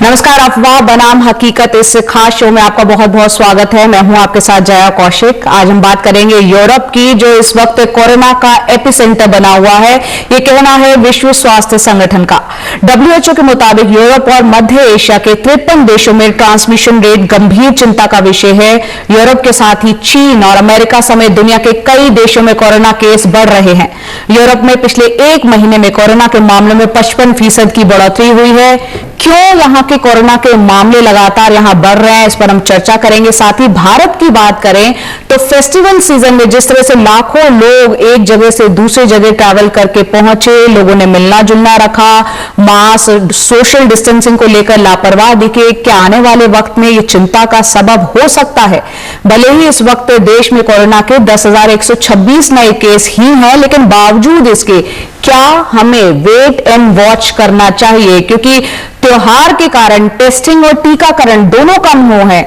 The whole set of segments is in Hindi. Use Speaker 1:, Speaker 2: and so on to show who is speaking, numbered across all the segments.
Speaker 1: नमस्कार, अफवाह बनाम हकीकत इस खास शो में आपका बहुत बहुत स्वागत है। मैं हूं आपके साथ जया कौशिक। आज हम बात करेंगे यूरोप की, जो इस वक्त कोरोना का एपिसेंटर बना हुआ है। ये कहना है विश्व स्वास्थ्य संगठन का। WHO के मुताबिक यूरोप और मध्य एशिया के 53 देशों में ट्रांसमिशन रेट गंभीर चिंता का विषय है। यूरोप के साथ ही चीन और अमेरिका समेत दुनिया के कई देशों में कोरोना केस बढ़ रहे हैं। यूरोप में पिछले एक महीने में कोरोना के मामलों में 55% की बढ़ोतरी हुई है। क्यों यहां के कोरोना के मामले लगातार यहां बढ़ रहे हैं, इस पर हम चर्चा करेंगे। साथ ही भारत की बात करें तो फेस्टिवल सीजन में जिस तरह से लाखों लोग एक जगह से दूसरी जगह ट्रैवल करके पहुंचे, लोगों ने मिलना जुलना रखा, मास्क सोशल डिस्टेंसिंग को लेकर लापरवाह दिखे, क्या आने वाले वक्त में यह चिंता का सबब हो सकता है? भले ही इस वक्त देश में कोरोना के 10,126 नए केस ही हैं, लेकिन बावजूद इसके क्या हमें वेट एंड वॉच करना चाहिए? क्योंकि त्योहार के कारण टेस्टिंग और टीकाकरण दोनों कम हुए हैं।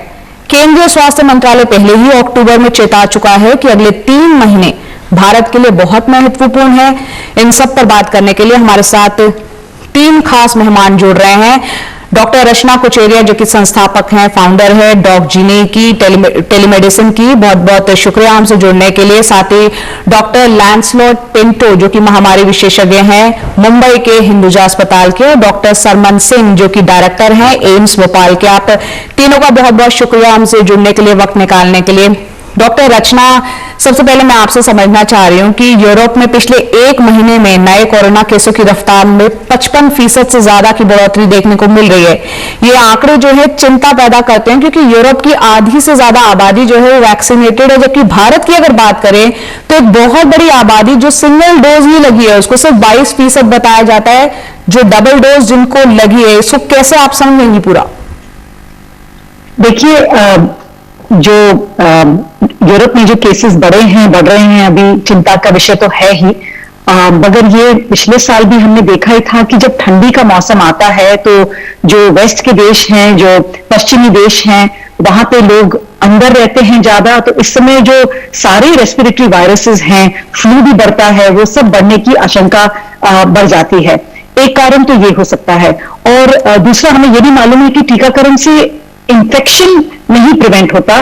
Speaker 1: केंद्रीय स्वास्थ्य मंत्रालय पहले ही अक्टूबर में चेता चुका है कि अगले 3 महीने भारत के लिए बहुत महत्वपूर्ण है। इन सब पर बात करने के लिए हमारे साथ 3 खास मेहमान जुड़ रहे हैं। डॉक्टर रचना कुचेरिया, जो कि संस्थापक हैं, फाउंडर है डॉक्जीनी की, टेलीमेडिसिन की। बहुत बहुत शुक्रिया हमसे जुड़ने के लिए। साथ ही डॉक्टर लैंसलॉट पिंटो, जो कि महामारी विशेषज्ञ हैं, मुंबई के हिंदुजा अस्पताल के। डॉक्टर सरमन सिंह, जो कि डायरेक्टर हैं एम्स भोपाल के। आप तीनों का बहुत बहुत शुक्रिया हमसे जुड़ने के लिए, वक्त निकालने के लिए। डॉक्टर रचना, सबसे पहले मैं आपसे समझना चाह रही हूं कि यूरोप में पिछले एक महीने में नए कोरोना केसों की रफ्तार में 55% से ज्यादा की बढ़ोतरी देखने को मिल रही है। ये आंकड़े जो है चिंता पैदा करते हैं, क्योंकि यूरोप की आधी से ज्यादा आबादी जो है वो वैक्सीनेटेड है, जबकि भारत की अगर बात करें तो एक बहुत बड़ी आबादी जो सिंगल डोज ही लगी है, उसको सिर्फ 22% बताया जाता है जो डबल डोज जिनको लगी है। इसको कैसे आप समझेंगी पूरा?
Speaker 2: देखिए, जो यूरोप में जो केसेस बढ़ रहे हैं, अभी चिंता का विषय तो है ही। मगर ये पिछले साल भी हमने देखा ही था कि जब ठंडी का मौसम आता है तो जो वेस्ट के देश हैं, जो पश्चिमी देश हैं, वहां पे लोग अंदर रहते हैं ज्यादा। तो इस समय जो सारे रेस्पिरेटरी वायरसेस हैं, फ्लू भी बढ़ता है, वो सब बढ़ने की आशंका बढ़ जाती है। एक कारण तो ये हो सकता है। और दूसरा, हमें ये भी मालूम है कि टीकाकरण से इन्फेक्शन नहीं प्रिवेंट होता,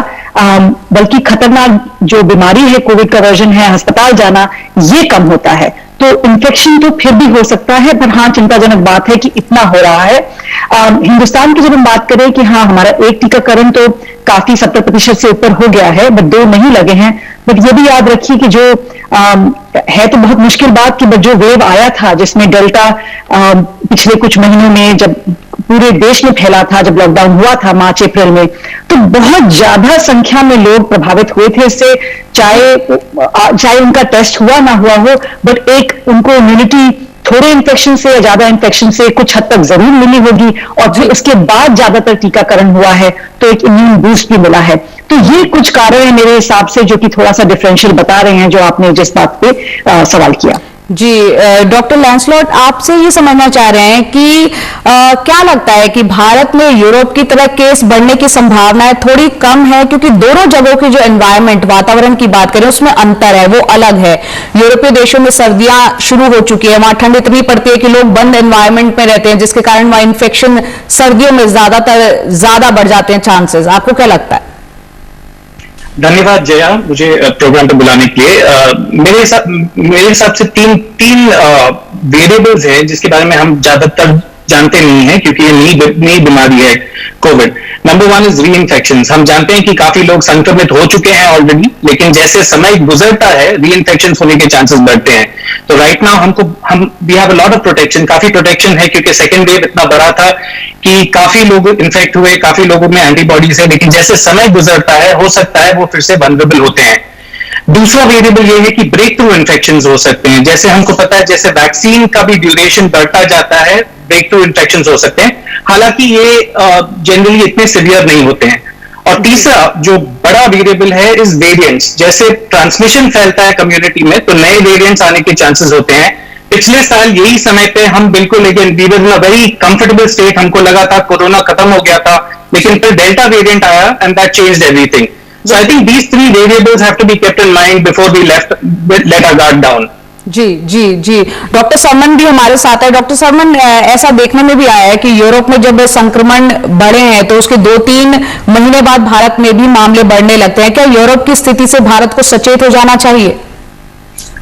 Speaker 2: बल्कि खतरनाक जो बीमारी है, कोविड का वर्जन है, अस्पताल जाना, ये कम होता है। तो इन्फेक्शन तो फिर भी हो सकता है, पर हाँ, चिंताजनक बात है कि इतना हो रहा है। हिंदुस्तान की जब हम बात करें कि हाँ, हमारा एक टीकाकरण तो काफी 70% से ऊपर हो गया है, बट 2 नहीं लगे हैं। बट ये भी याद रखिए कि जो है तो बहुत मुश्किल बात कि जो वेव आया था, जिसमें डेल्टा पिछले कुछ महीनों में जब पूरे देश में फैला था, जब लॉकडाउन हुआ था मार्च अप्रैल में, तो बहुत ज्यादा संख्या में लोग प्रभावित हुए थे इससे। चाहे उनका टेस्ट हुआ ना हुआ हो, बट एक उनको इम्यूनिटी थोड़े इन्फेक्शन से या ज्यादा इन्फेक्शन से कुछ हद तक जरूर मिली होगी, और फिर उसके बाद ज्यादातर टीकाकरण हुआ है तो एक इम्यून बूस्ट भी मिला है। तो ये कुछ कारण है मेरे हिसाब से, जो कि थोड़ा सा डिफरेंशियल बता रहे हैं, जो आपने जिस बात पे सवाल किया।
Speaker 1: जी, डॉक्टर लैंसलॉट, आपसे ये समझना चाह रहे हैं कि क्या लगता है कि भारत में यूरोप की तरह केस बढ़ने की संभावनाएं थोड़ी कम है, क्योंकि दोनों जगहों की जो एनवायरनमेंट, वातावरण की बात करें, उसमें अंतर है, वो अलग है। यूरोपीय देशों में सर्दियां शुरू हो चुकी है, वहां ठंड इतनी पड़ती है कि लोग बंद एनवायरनमेंट में रहते हैं, जिसके कारण वहां इन्फेक्शन सर्दियों में ज्यादा बढ़ जाते हैं चांसेस। आपको क्या लगता है?
Speaker 3: धन्यवाद जया, मुझे प्रोग्राम पे बुलाने के लिए। मेरे हिसाब से तीन वेरिएबल्स हैं जिसके बारे में हम ज्यादातर जानते नहीं है, क्योंकि ये नई बीमारी है कोविड। नंबर 1 इज री इन्फेक्शन। हम जानते हैं कि काफी लोग संक्रमित हो चुके हैं ऑलरेडी, लेकिन जैसे समय गुजरता है री इन्फेक्शन होने के चांसेस बढ़ते हैं। तो right now we have a lot of protection, काफी प्रोटेक्शन है, क्योंकि सेकेंड वेव इतना बड़ा था कि काफी लोग इन्फेक्ट हुए, काफी लोगों में एंटीबॉडीज है, लेकिन जैसे समय गुजरता है हो सकता है वो फिर से वल्नरेबल होते हैं। दूसरा वेरिएबल ये है कि ब्रेक थ्रू इन्फेक्शन हो सकते हैं। जैसे हमको पता है, जैसे वैक्सीन का भी ड्यूरेशन बढ़ता जाता है, ब्रेक थ्रू इन्फेक्शन हो सकते हैं, हालांकि ये जनरली इतने सिवियर नहीं होते हैं। और तीसरा जो बड़ा वेरिएबल है इज वेरिएंट्स। जैसे ट्रांसमिशन फैलता है कम्युनिटी में, तो नए वेरिएंट्स आने के चांसेस होते हैं। पिछले साल यही समय पे हम बिल्कुल we were in a very comfortable state, हमको लगा था कोरोना खत्म हो गया था, लेकिन फिर डेल्टा वेरिएंट आया and that changed everything. So I think these 3 variables have to be kept in mind before we let our guard down.
Speaker 1: जी जी जी। डॉक्टर सरमन भी हमारे साथ है। डॉक्टर सरमन, ऐसा देखने में भी आया है कि यूरोप में जब संक्रमण बढ़े हैं तो उसके 2-3 महीने बाद भारत में भी मामले बढ़ने लगते हैं। क्या यूरोप की स्थिति से भारत को सचेत हो जाना चाहिए?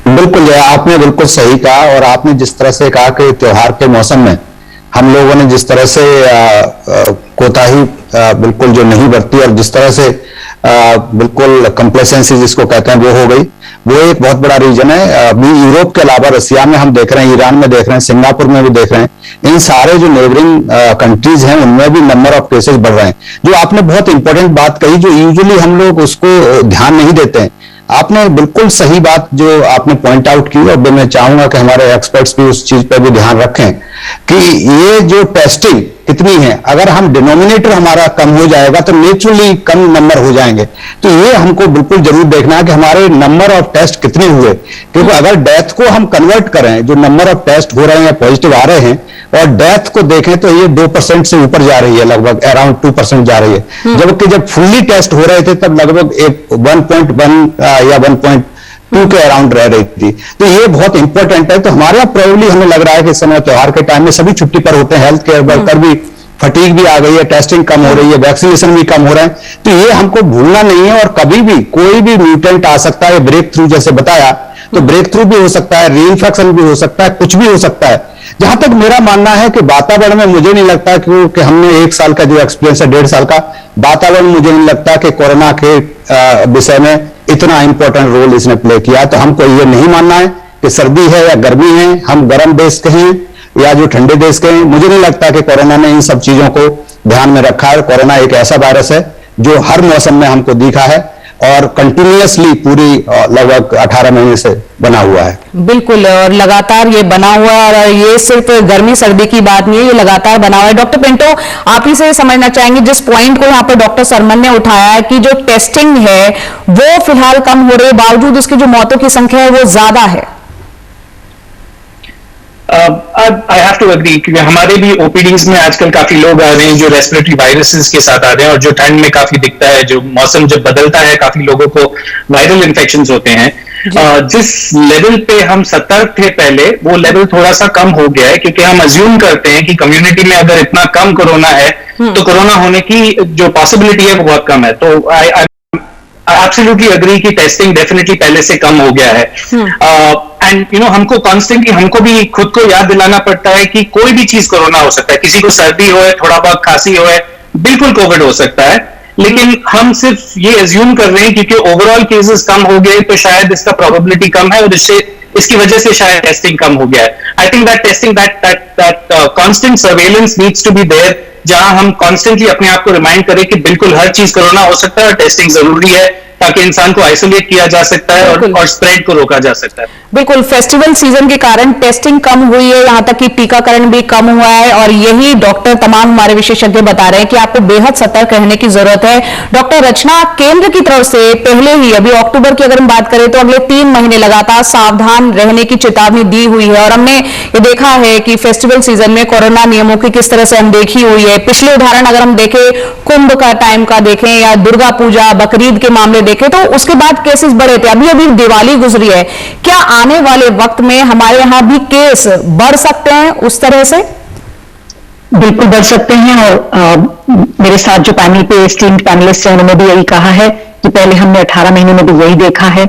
Speaker 4: बिल्कुल, आपने बिल्कुल सही कहा। और आपने जिस तरह से कहा कि त्योहार के मौसम में हम लोगों ने जिस तरह से कोताही बिल्कुल जो नहीं बरती और जिस तरह से बिल्कुल कंप्लेसेंसी जिसको कहते हैं वो हो गई, वो एक बहुत बड़ा रीजन है। अभी यूरोप के अलावा रसिया में हम देख रहे हैं, ईरान में देख रहे हैं, सिंगापुर में भी देख रहे हैं, इन सारे जो नेबरिंग कंट्रीज हैं उनमें भी नंबर ऑफ केसेस बढ़ रहे हैं। जो आपने बहुत इंपॉर्टेंट बात कही, जो यूजुअली हम लोग उसको ध्यान नहीं देते हैं, आपने बिल्कुल सही बात जो आपने पॉइंट आउट की। और मैं चाहूंगा कि हमारे एक्सपर्ट्स भी उस चीज पर भी ध्यान रखें कि ये जो टेस्टिंग कितनी है, अगर हम डिनोमिनेटर हमारा कम हो जाएगा तो नेचुरली कम नंबर हो जाएंगे। तो ये हमको बिल्कुल जरूर देखना है कि हमारे नंबर ऑफ टेस्ट कितने हुए, क्योंकि अगर डेथ को हम कन्वर्ट करें, जो नंबर ऑफ टेस्ट हो रहे हैं या पॉजिटिव आ रहे हैं, और डेथ को देखें तो ये 2% से ऊपर जा रही है, लगभग अराउंड 2% जा रही है। जबकि जब फुल्ली टेस्ट हो रहे थे तब लगभग 1.1 या 1.2 के अराउंड रह रही थी। तो ये बहुत इंपॉर्टेंट है। तो हमारे यहाँ प्रोबेबली हमें लग रहा है कि इस समय त्योहार के टाइम में सभी छुट्टी पर होते हैं, हेल्थ केयर वर्कर भी, फटीग भी आ गई है, टेस्टिंग कम हो रही है, वैक्सीनेशन भी कम हो रहा है। तो ये हमको भूलना नहीं है। और कभी भी कोई भी म्यूटेंट आ सकता है, ब्रेक थ्रू जैसे बताया, तो ब्रेक थ्रू भी हो सकता है, रीइंफेक्शन भी हो सकता है, कुछ भी हो सकता है। जहां तक मेरा मानना है कि वातावरण में मुझे नहीं लगता कि हमने 1 साल का जो एक्सपीरियंस है, 1.5 साल का वातावरण, मुझे नहीं लगता कि कोरोना के विषय में इतना इंपॉर्टेंट रोल इसने प्ले किया। तो हमको ये नहीं मानना है कि सर्दी है या गर्मी है, हम गर्म देश के हैं या जो ठंडे देश के हैं, मुझे नहीं लगता कि कोरोना ने इन सब चीजों को ध्यान में रखा है। कोरोना एक ऐसा वायरस है जो हर मौसम में हमको दिखा है और कंटिन्यूअसली पूरी लगभग 18 महीने से बना हुआ है।
Speaker 1: बिल्कुल, और लगातार ये बना हुआ है। और ये सिर्फ गर्मी सर्दी की बात नहीं है, ये लगातार बना हुआ है। डॉक्टर पिंटो, आप ही से समझना चाहेंगे जिस पॉइंट को यहाँ पर डॉक्टर सरमन ने उठाया है कि जो टेस्टिंग है वो फिलहाल कम हो रही है, बावजूद उसकी जो मौतों की संख्या है वो ज्यादा है।
Speaker 3: आई हैव टू एग्री, क्योंकि हमारे भी ओपीडीज में आजकल काफी लोग आ रहे हैं जो रेस्पिरेटरी वायरसेस के साथ आ रहे हैं, और जो ठंड में काफी दिखता है, जो मौसम जब बदलता है काफी लोगों को वायरल इन्फेक्शंस होते हैं। जिस लेवल पे हम सतर्क थे पहले, वो लेवल थोड़ा सा कम हो गया है, क्योंकि हम अज्यूम करते हैं कि कम्युनिटी में अगर इतना कम कोरोना है तो कोरोना होने की जो पॉसिबिलिटी है वो बहुत कम है। तो आई एब्सोल्युटली अग्री कि टेस्टिंग डेफिनेटली पहले से कम हो गया है। एंड हमको कॉन्स्टेंटली हमको भी खुद को याद दिलाना पड़ता है कि कोई भी चीज कोरोना हो सकता है। किसी को सर्दी हो, थोड़ा बहुत खांसी हो, बिल्कुल कोविड हो सकता है। लेकिन हम सिर्फ ये अज्यूम कर रहे हैं क्योंकि ओवरऑल केसेस कम हो गए तो शायद इसका प्रोबेबिलिटी कम है, और इसकी वजह से शायद टेस्टिंग कम हो गया है। I think that testing that constant surveillance needs to be there, जहां हम कॉन्स्टेंटली अपने आप को रिमाइंड करें कि बिल्कुल हर चीज कोरोना हो सकता है और टेस्टिंग जरूरी है, ताकि इंसान को आइसोलेट किया जा सकता है और स्प्रेड को रोका जा सकता है।
Speaker 1: बिल्कुल, फेस्टिवल सीजन के कारण टेस्टिंग कम हुई है, यहां तक कि टीकाकरण भी कम हुआ है, और यही डॉक्टर तमाम हमारे विशेषज्ञ बता रहे हैं कि आपको बेहद सतर्क रहने की जरूरत है। डॉक्टर रचना, केंद्र की तरफ से पहले ही अभी अक्टूबर की अगर हम बात करें तो अगले 3 महीने लगातार सावधान रहने की चेतावनी दी हुई है, और हमने ये देखा है कि फेस्टिवल सीजन में कोरोना नियमों की किस तरह से अनदेखी हुई है। पिछले उदाहरण अगर हम देखें, कुंभ का टाइम का देखें या दुर्गा पूजा, बकरीद के मामले देखें, तो उसके बाद केसेस बढ़े थे। अभी अभी दिवाली गुजरी है, क्या आने वाले वक्त में हमारे यहां भी केस बढ़ सकते हैं उस तरह से?
Speaker 2: बिल्कुल बढ़ सकते हैं। और मेरे साथ जो पैनल पे स्टीम्ड पैनलिस्ट हैं उन्होंने भी यही कहा है कि पहले हमने 18 महीने में भी यही देखा है,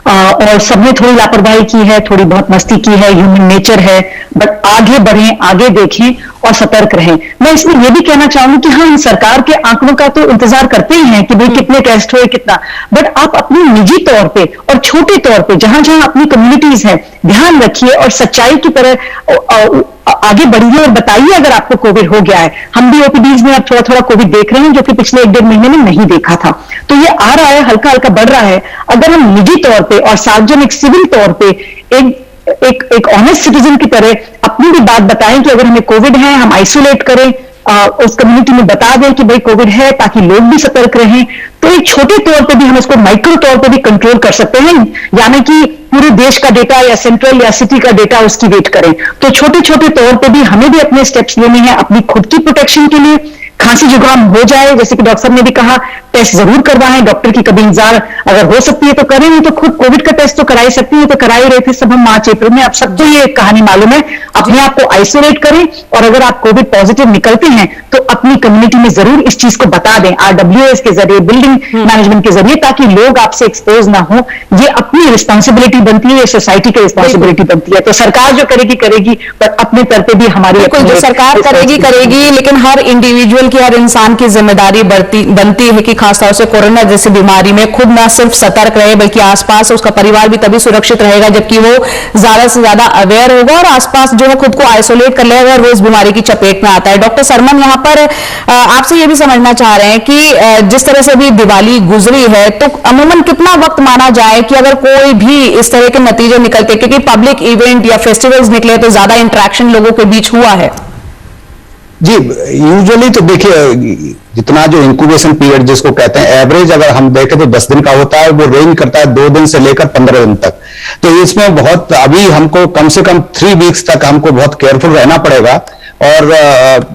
Speaker 2: और सबने थोड़ी लापरवाही की है, थोड़ी बहुत मस्ती की है, ह्यूमन नेचर है। बट आगे बढ़ें, आगे देखें और सतर्क रहें। मैं इसमें यह भी कहना चाहूंगी कि हाँ, सरकार के आंकड़ों का तो इंतजार करते ही हैं कि भाई कितने टेस्ट हुए, कितना, बट आप अपने निजी तौर पे और छोटे तौर पे जहां जहां अपनी कम्युनिटीज हैं, ध्यान रखिए और सच्चाई की तरह आगे बढ़िए और बताइए अगर आपको कोविड हो गया है। हम भी ओपीडीज में अब थोड़ा थोड़ा कोविड देख रहे हैं, जो कि पिछले 1-1.5 महीने में नहीं देखा था। तो ये आ रहा है, हल्का हल्का बढ़ रहा है। अगर हम निजी तौर पे और सार्वजनिक सिविल तौर पे एक ऑनेस्ट सिटीजन की तरह अपनी भी बात बताएं कि अगर हमें कोविड है, हम आइसोलेट करें, उस कम्युनिटी में बता दें कि भाई कोविड है, ताकि लोग भी सतर्क रहें, तो एक छोटे तौर पे भी हम इसको माइक्रो तौर पे भी कंट्रोल कर सकते हैं। यानी कि पूरे देश का डेटा या सेंट्रल या सिटी का डेटा उसकी वेट करें। तो छोटे छोटे तौर पे भी हमें भी अपने स्टेप्स लेने हैं अपनी खुद की प्रोटेक्शन के लिए। खांसी जुकाम हो जाए, जैसे कि डॉक्टर साहब ने भी कहा, टेस्ट जरूर करवाएं, डॉक्टर की कभी इंतजार अगर हो सकती है तो करें, नहीं तो खुद कोविड का टेस्ट तो करा ही सकती है, तो करा ही रहे थे सब हम मार्च अप्रैल में। अब सबको ये कहानी मालूम है, अपने आप को आइसोलेट करें, और अगर आप कोविड पॉजिटिव निकलते हैं तो अपनी कम्युनिटी में जरूर इस चीज को बता दें, RWS के जरिए, बिल्डिंग मैनेजमेंट के जरिए, ताकि लोग आपसे एक्सपोज ना हो। ये अपनी रिस्पॉन्सिबिलिटी बनती है, ये सोसाइटी की रिस्पॉन्सिबिलिटी बनती है। तो सरकार जो करेगी करेगी, पर अपने तर पे भी हमारी
Speaker 1: जो सरकार करेगी, लेकिन हर इंडिविजुअल की, हर इंसान की जिम्मेदारी बनती है कि खासतौर से कोरोना जैसी बीमारी में खुद ना सिर्फ सतर्क रहे, बल्कि आसपास उसका परिवार भी तभी सुरक्षित रहेगा जबकि वो ज्यादा से ज्यादा अवेयर होगा और आसपास जो है खुद को आइसोलेट कर लेगा और वो इस बीमारी की चपेट में आता है। डॉक्टर सरमन, यहाँ पर आपसे ये भी समझना चाह रहे हैं कि जिस तरह से अभी दिवाली गुजरी है, तो अमूमन कितना वक्त माना जाए कि अगर कोई भी इस तरह के नतीजे निकलते, क्योंकि पब्लिक इवेंट या फेस्टिवल्स निकले तो ज्यादा इंटरेक्शन लोगों के बीच हुआ है?
Speaker 4: जी, यूजुअली तो देखिए, जितना जो इंक्यूबेशन पीरियड जिसको कहते हैं, एवरेज अगर हम देखें तो 10 दिन का होता है, वो रेंज करता है 2 दिन से लेकर 15 दिन तक। तो इसमें बहुत अभी हमको कम से कम 3 वीक्स तक हमको बहुत केयरफुल रहना पड़ेगा। और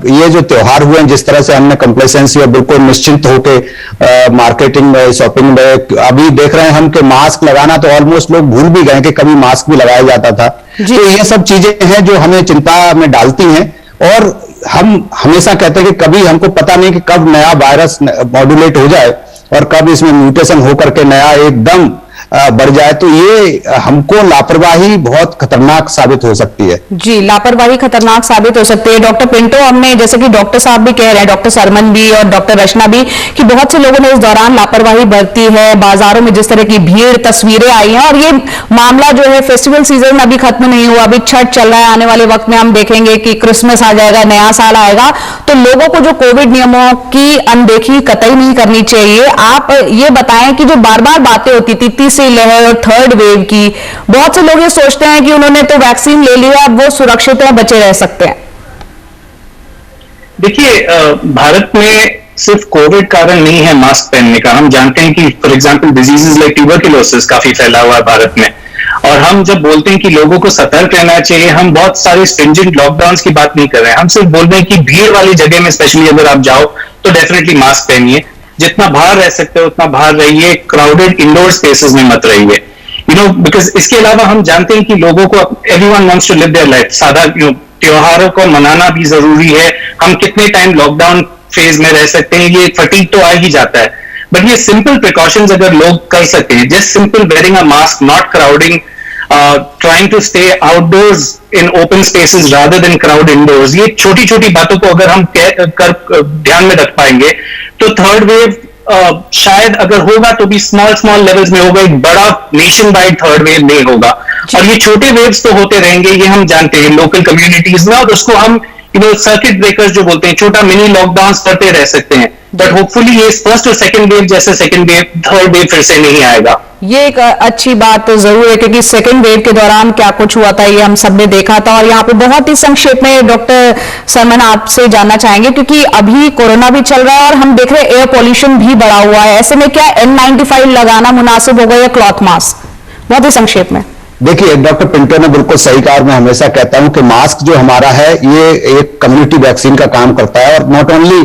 Speaker 4: ये जो त्योहार हुए हैं, जिस तरह से हमने कंप्लेसेंसी और बिल्कुल निश्चिंत होकर मार्केटिंग में, शॉपिंग में, अभी देख रहे हैं हम कि मास्क लगाना तो ऑलमोस्ट लोग भूल भी गए कि कभी मास्क भी लगाया जाता था। तो ये सब चीजें हैं जो हमें चिंता में डालती हैं, और हम हमेशा कहते हैं कि कभी हमको पता नहीं कि कब नया वायरस मॉड्यूलेट हो जाए और कब इसमें म्यूटेशन होकर के नया एकदम बढ़ जाए, तो ये हमको लापरवाही बहुत खतरनाक साबित हो सकती है।
Speaker 1: जी, लापरवाही खतरनाक साबित हो सकती है। डॉक्टर पिंटो, हमने जैसे कि डॉक्टर साहब भी कह रहे हैं, डॉक्टर सरमन भी और डॉक्टर रचना भी, कि बहुत से लोगों ने इस दौरान लापरवाही बरती है। बाजारों में जिस तरह की भीड़, तस्वीरें आई हैं, और ये मामला जो है फेस्टिवल सीजन अभी खत्म नहीं हुआ, अभी छठ चल रहा है, आने वाले वक्त में हम देखेंगे कि क्रिसमस आ जाएगा, नया साल आएगा, तो लोगों को जो कोविड नियमों की अनदेखी कतई नहीं करनी चाहिए। आप ये बताएं कि जो बार बार बातें होती थी तीसरी लहर और थर्ड वेव की, बहुत से लोग ये सोचते हैं कि उन्होंने तो वैक्सीन ले लिया, अब वो सुरक्षित है, बचे रह सकते हैं।
Speaker 3: देखिए, भारत में सिर्फ कोविड कारण नहीं है मास्क पहनने का। हम जानते हैं कि for example diseases like tuberculosis काफी फैला हुआ है भारत में, और हम जब बोलते हैं कि लोगों को सतर्क रहना चाहिए, हम बहुत सारे स्ट्रिंजेंट लॉकडाउन की बात नहीं कर रहे हैं। हम सिर्फ बोल रहे हैं कि भीड़ वाली जगह में स्पेशली अगर आप जाओ तो डेफिनेटली मास्क पहनिए, जितना बाहर रह सकते हो उतना बाहर रहिए, क्राउडेड इंडोर स्पेसेस में मत रहिए, बिकॉज इसके अलावा हम जानते हैं कि लोगों को, everyone wants to live their life, सादा त्योहारों को मनाना भी जरूरी है। हम कितने टाइम लॉकडाउन फेज में रह सकते हैं, ये फटीग तो आ ही जाता है, बट ये सिंपल प्रिकॉशंस अगर लोग कर सके, just simple wearing a mask, not crowding, trying to stay outdoors in open spaces rather than crowd indoors, ये छोटी छोटी बातों को अगर हम ध्यान में रख पाएंगे तो थर्ड वेव शायद अगर होगा तो भी स्मॉल लेवल्स में होगा, एक बड़ा नेशन वाइड थर्ड वेव नहीं होगा। और ये छोटे वेव्स तो होते रहेंगे, ये हम जानते हैं लोकल कम्युनिटीज में, और उसको हम सर्किट ब्रेकर्स जो बोलते हैं, छोटा मिनी लॉकडाउन करते रह सकते हैं, बट होपफुली ये फर्स्ट और सेकंड वेव जैसे सेकंड वेव, थर्ड वेव फिर से नहीं आएगा।
Speaker 1: ये एक अच्छी बात तो जरूर है, क्योंकि सेकेंड वेव के दौरान क्या कुछ हुआ था ये हम सब ने देखा था। और यहाँ पे बहुत ही संक्षेप में डॉक्टर सरमन आपसे जानना चाहेंगे, क्योंकि अभी कोरोना भी चल रहा है और हम देख रहे हैं एयर पॉल्यूशन भी बढ़ा हुआ है, ऐसे में क्या N95 लगाना मुनासिब होगा या क्लॉथ मास्क? बहुत ही संक्षेप में।
Speaker 4: देखिए, डॉक्टर पिंटो ने बिल्कुल सही कहा, और मैं हमेशा कहता हूं कि मास्क जो हमारा है ये एक कम्युनिटी वैक्सीन का काम करता है, और नॉट ओनली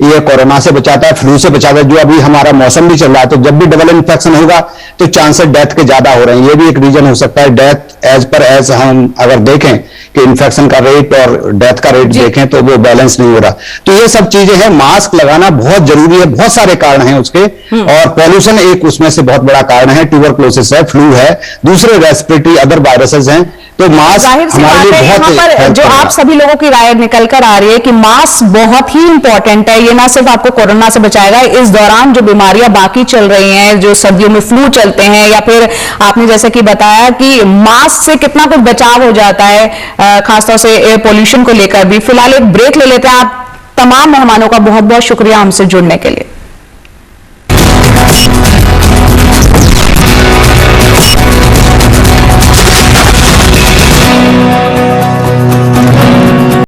Speaker 4: ये कोरोना से बचाता है, फ्लू से बचाता है, जो अभी हमारा मौसम भी चल रहा है, तो जब भी डबल इन्फेक्शन होगा तो चांसेस डेथ के ज्यादा हो रहे हैं, ये भी एक रीजन हो सकता है। डेथ एज हम अगर देखें कि इन्फेक्शन का रेट और डेथ का रेट देखें तो वो बैलेंस नहीं हो रहा। तो ये सब चीजें हैं, मास्क लगाना बहुत जरूरी है, बहुत सारे कारण हैं उसके, और पॉल्यूशन एक उसमें से बहुत बड़ा कारण है, ट्यूबरकुलोसिस है, फ्लू है, दूसरे रेस्पिरेटरी अदर वायरसेस हैं, तो मास्क हमारे लिए बहुत,
Speaker 1: जो आप सभी लोगों की राय निकल कर आ रही है कि मास्क बहुत ही इंपॉर्टेंट है, ये ना सिर्फ आपको कोरोना से बचाएगा, इस दौरान जो बीमारियां बाकी चल रही हैं, जो सर्दियों में फ्लू चलते हैं, या फिर आपने जैसे कि बताया कि मास्क से कितना कुछ बचाव हो जाता है, खासतौर से एयर पोल्यूशन को लेकर भी। फिलहाल एक ब्रेक ले लेते हैं। आप तमाम मेहमानों का बहुत बहुत शुक्रिया हमसे जुड़ने के लिए।